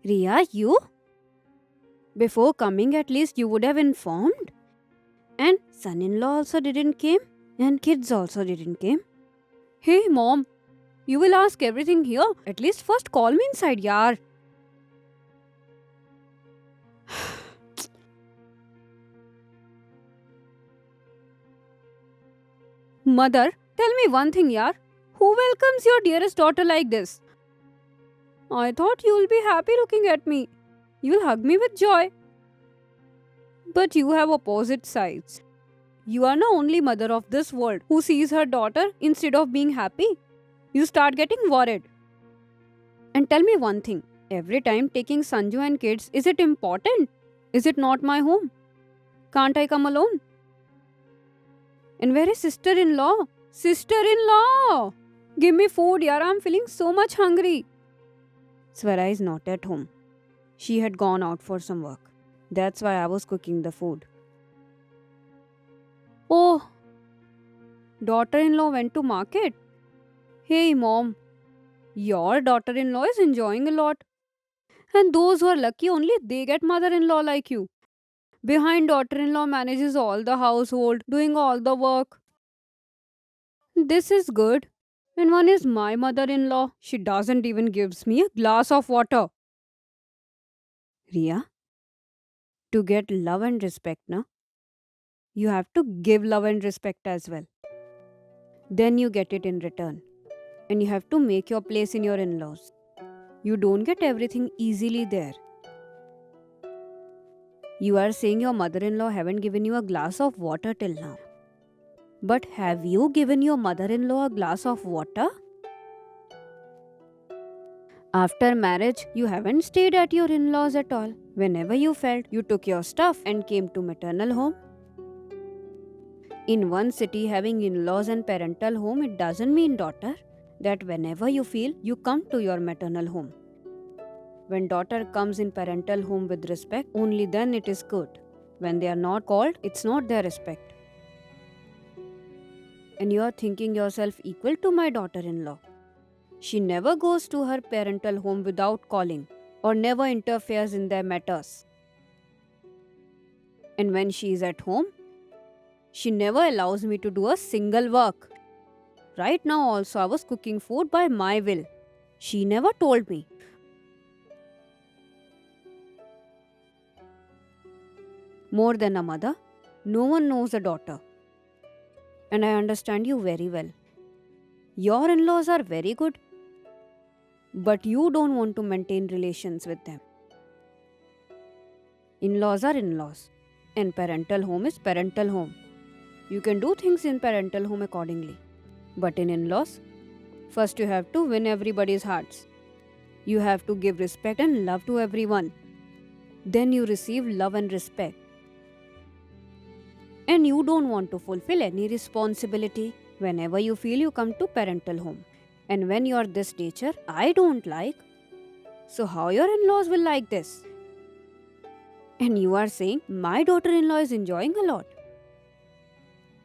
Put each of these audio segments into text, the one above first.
Ria, you? Before coming, at least you would have informed. And son-in-law also didn't came, and kids also didn't came. Hey, mom, you will ask everything here. At least first call me inside, yaar. Mother, tell me one thing, yaar. Who welcomes your dearest daughter like this? I thought you'll be happy looking at me. You'll hug me with joy. But you have opposite sides. You are the only mother of this world who sees her daughter instead of being happy. You start getting worried. And tell me one thing. Every time taking Sanju and kids, is it important? Is it not my home? Can't I come alone? And where is sister-in-law? Sister-in-law! Give me food, yaar. I'm feeling so much hungry. Swara is not at home. She had gone out for some work. That's why I was cooking the food. Oh, daughter-in-law went to market. Hey mom, your daughter-in-law is enjoying a lot. And those who are lucky only they get mother-in-law like you. Behind daughter-in-law manages all the household, doing all the work. This is good. And one is my mother-in-law. She doesn't even gives me a glass of water. Ria, to get love and respect, na, you have to give love and respect as well. Then you get it in return. And you have to make your place in your in-laws. You don't get everything easily there. You are saying your mother-in-law haven't given you a glass of water till now. But have you given your mother-in-law a glass of water? After marriage, you haven't stayed at your in-laws at all. Whenever you felt, you took your stuff and came to maternal home. In one city, having in-laws and parental home, it doesn't mean, daughter, that whenever you feel, you come to your maternal home. When daughter comes in parental home with respect, only then it is good. When they are not called, it's not their respect. And you are thinking yourself equal to my daughter-in-law. She never goes to her parental home without calling or never interferes in their matters. And when she is at home, she never allows me to do a single work. Right now also I was cooking food by my will. She never told me. More than a mother, no one knows a daughter. And I understand you very well. Your in-laws are very good, but you don't want to maintain relations with them. In-laws are in-laws, and parental home is parental home. You can do things in parental home accordingly. But in in-laws, first you have to win everybody's hearts. You have to give respect and love to everyone. Then you receive love and respect. And you don't want to fulfill any responsibility. Whenever you feel, you come to parental home. And when you are this nature, I don't like. So how your in-laws will like this? And you are saying, my daughter-in-law is enjoying a lot.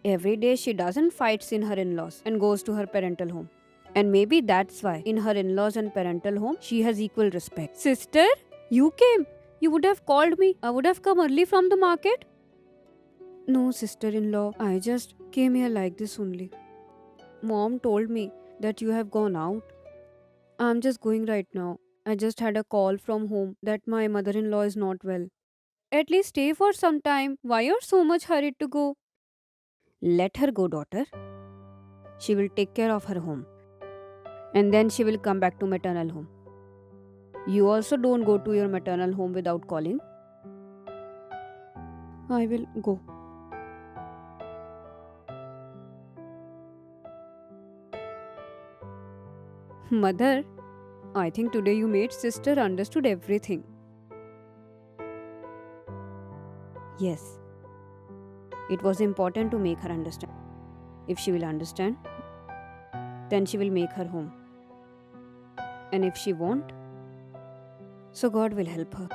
Every day she doesn't fights in her in-laws and goes to her parental home. And maybe that's why in her in-laws and parental home, she has equal respect. Sister, you came. You would have called me. I would have come early from the market. No, sister-in-law, I just came here like this only. Mom told me that you have gone out. I'm just going right now. I just had a call from home that my mother-in-law is not well. At least stay for some time. Why you're so much hurried to go? Let her go, daughter. She will take care of her home. And then she will come back to maternal home. You also don't go to your maternal home without calling. I will go. Mother, I think today you made sister understood everything. Yes, it was important to make her understand. If she will understand, then she will make her home. And if she won't, so God will help her.